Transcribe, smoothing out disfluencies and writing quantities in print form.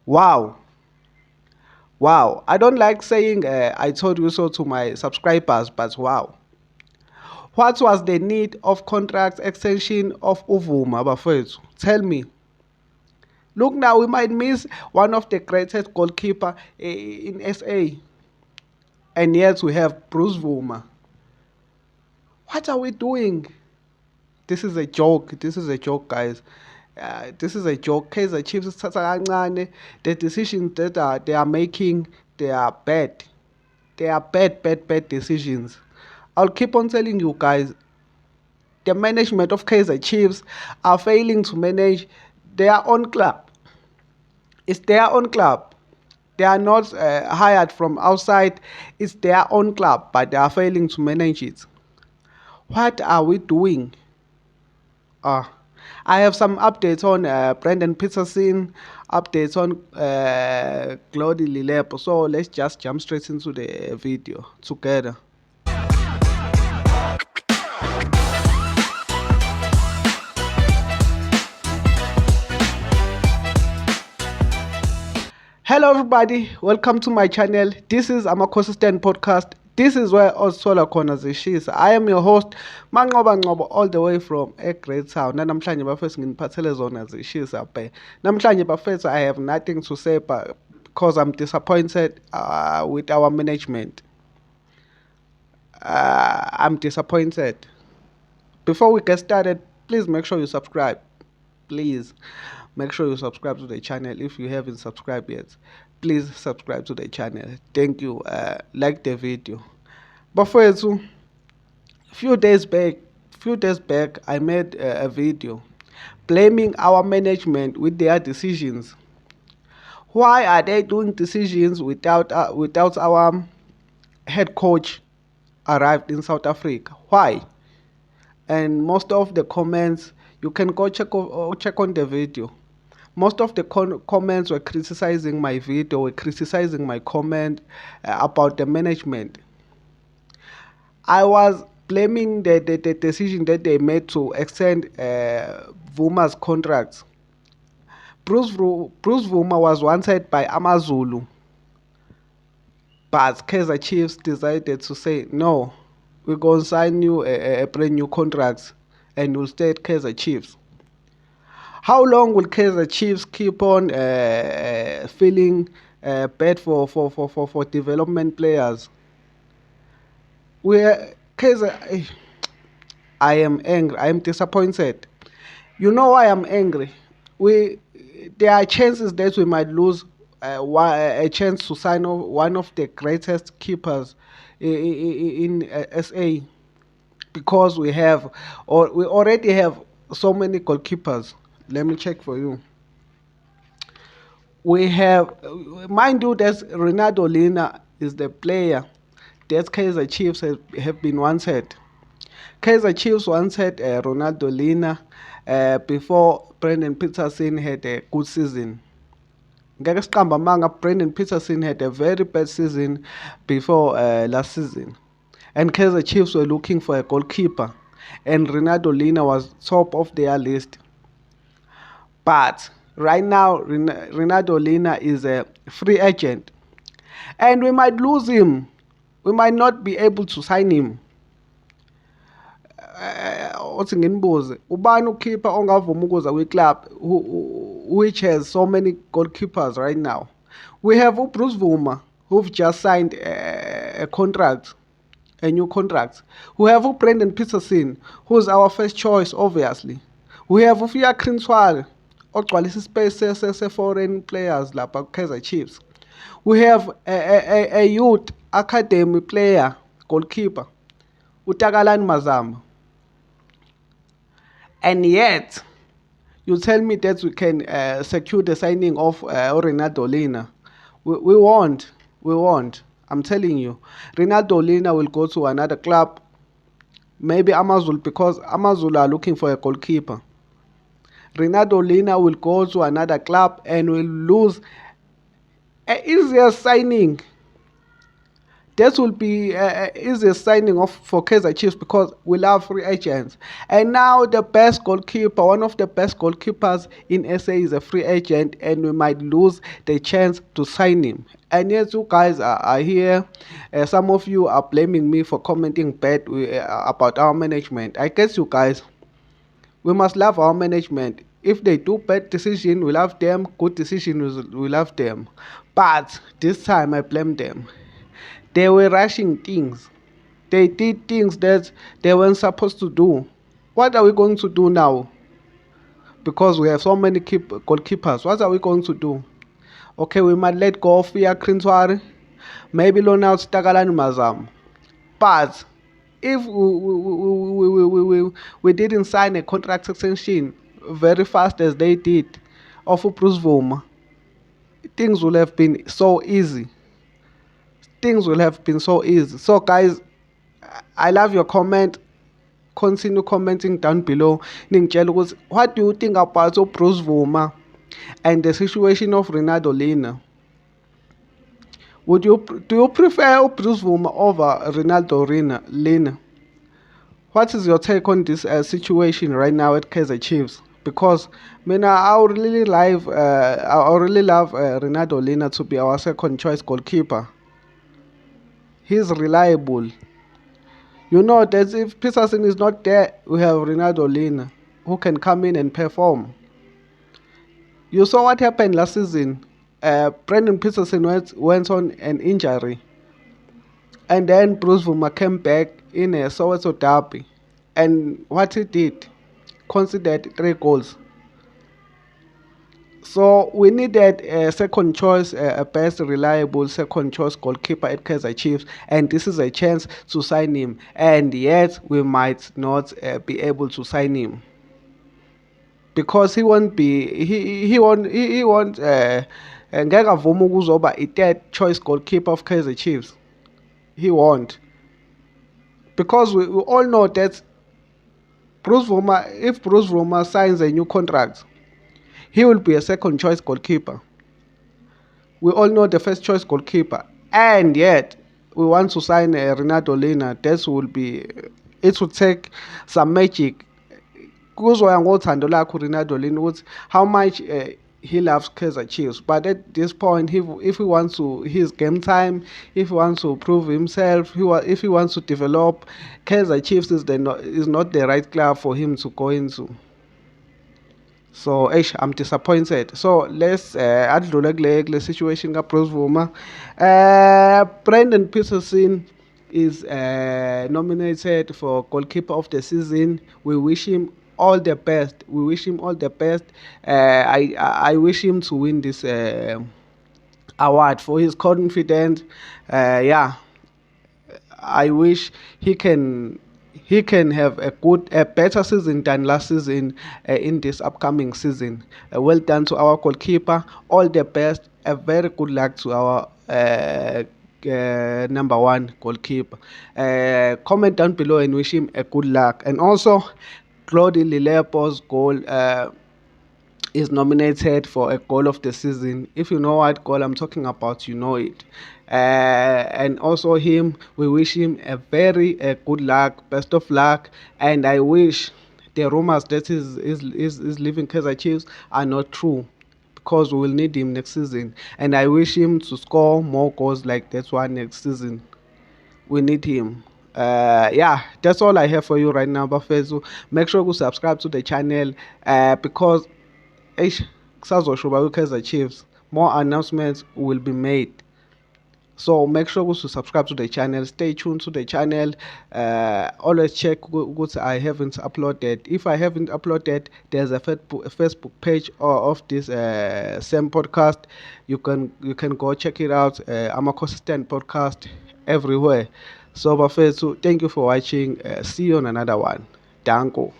Wow, wow. I don't like saying I told you so to my subscribers, but wow. What was the need of contract extension of Uvuma bafowethu? Tell me. Look now, we might miss one of the greatest goalkeeper in SA, and yet we have Bruce Vuma. What are we doing? This is a joke. This is a joke, guys. This is a joke. Kaizer Chiefs sithatha kancane. The decisions that they are making, they are bad. They are bad decisions. I'll keep on telling you guys. The management of Kaizer Chiefs are failing to manage their own club. It's their own club. They are not hired from outside. It's their own club, but they are failing to manage it. What are we doing? Uh, I have some updates on Brendan Peterson, updates on Claude Lilepo. So let's just jump straight into the video together. Hello everybody, welcome to my channel. This is Amakonsistent Podcast. This is where Ozithola khona zishisa. I am your host Manqoba Nqobo, all the way from a great town. Namhlanje bafethu nginiphathele zona zishisa bhe. Namhlanje bafethu I have nothing to say but because I'm disappointed with our management. I'm disappointed. Before we get started, please make sure you subscribe. Please make sure you subscribe to the channel if you haven't subscribed yet. Please subscribe to the channel. Thank you. Like the video. But first, few days back, I made a video blaming our management with their decisions. Why are they doing decisions without our head coach arrived in South Africa? Why? And most of the comments, you can go check on the video. Most of the comments were criticizing my video, were criticizing my comment about the management. I was blaming the decision that they made to extend Vuma's contract. Bruce Vuma was wanted by Amazulu, but Kaizer Chiefs decided to say, no, we're going to sign you a brand new contract and you'll stay at Kaizer Chiefs. How long will Kaizer Chiefs keep on feeling bad for development players? Kaizer, I am angry. I am disappointed. You know why I'm angry? There are chances that we might lose a chance to sign one of the greatest keepers in SA, because we already have so many goalkeepers. Let me check for you. We have, mind you, that Ronaldo Lina is the player that Kaizer Chiefs have been wanted. Kaizer Chiefs wanted Ronaldo Lina before Brendan Peterson had a good season. Brendan Peterson had a very bad season before last season. And Kaizer Chiefs were looking for a goalkeeper. And Ronaldo Lina was top of their list. But right now, Ronaldo Lina is a free agent. And we might lose him. We might not be able to sign him. Othi nginibuze, ubani ukeeper ongavuma ukuza kwi-club which has so many goalkeepers right now? We have Bruce Vuma, who've just signed a contract, a new contract. We have Brendan Peterson, who's our first choice, obviously. We have Fiacre Ntwari, ogcwalisa ispace se-foreign players lapha Kaizer Chiefs. We have a youth academy player, goalkeeper, uTakalani Mazamba. And yet, you tell me that we can secure the signing of Ronaldo Lina. We won't. We won't. I'm telling you. Ronaldo Lina will go to another club. Maybe Amazulu, because Amazulu are looking for a goalkeeper. Ronaldo Lina will go to another club and will lose an easier signing This will be easiest signing off for Kaizer Chiefs because we love free agents. And now the best goalkeeper, one of the best goalkeepers in SA is a free agent, and we might lose the chance to sign him. And yes, you guys are here. Some of you are blaming me for commenting bad about our management. I guess you guys, we must love our management. If they do bad decision, we love them. Good decision, we love them. But this time I blame them. They were rushing things. They did things that they weren't supposed to do. What are we going to do now? Because we have so many goalkeepers. What are we going to do? Okay, we might let go of Fia Krintwari. Maybe loan out Tagalani Mazam. But if we didn't sign a contract extension very fast as they did of Bruce Vuma, things would have been so easy. Things will have been so easy. So guys, I love your comment. Continue commenting down below. What do you think about Bruce Vuma and the situation of Ronaldo Lina? Do you prefer Bruce Vuma over Ronaldo Lina? What is your take on this situation right now at Kaizer Chiefs? Because I would really love Ronaldo Lina to be our second choice goalkeeper. He's reliable. You know that if Peterson is not there, we have Ronaldo Lina who can come in and perform. You saw what happened last season. Brendan Peterson went on an injury. And then Bruce Vuma came back in a Soweto derby. And what he did, considered 3 goals. So we needed a second choice, a best reliable second choice goalkeeper at Kaizer Chiefs, and this is a chance to sign him. And yet we might not be able to sign him because he won't be. He won't. He won't. Ngeke avuma ukuzoba i-third choice goalkeeper of Kaizer Chiefs. He won't, because we all know that if Bruce Vuma signs a new contract, he will be a second choice goalkeeper. We all know the first choice goalkeeper, and yet we want to sign Ronaldo Lina. It will take some magic. Kuzoya ngothando lakho Ronaldo Lina ukuthi how much he loves Kaizer Chiefs. But at this point, if he wants to his game time, if he wants to prove himself, if he wants to develop, Kaizer Chiefs is not the right club for him to go into. So I'm disappointed. So let's adlule kule situation kaBruce Vuma. Brendan Peterson is nominated for goalkeeper of the season. We wish him all the best. I wish him to win this award for his confidence. I wish he can have a better season than last season in this upcoming season. Well done to our goalkeeper. All the best. A very good luck to our number 1 goalkeeper. Comment down below and wish him a good luck. And also, Claude Lillepo's goal is nominated for a goal of the season. If you know what goal I'm talking about, you know it. And also we wish him a very good luck, best of luck. And I wish the rumors that is leaving Kaizer Chiefs are not true, because we will need him next season. And I wish him to score more goals like that one next season. We need him. That's all I have for you right now, Bafezu. Make sure you subscribe to the channel because kusazosho Kaizer Chiefs, more announcements will be made. So make sure to subscribe to the channel. Stay tuned to the channel. Always check what I haven't uploaded. If I haven't uploaded, there's a Facebook page of this same podcast. You can go check it out. I'm a consistent podcast everywhere. So Bafethu, thank you for watching. See you on another one. Danko.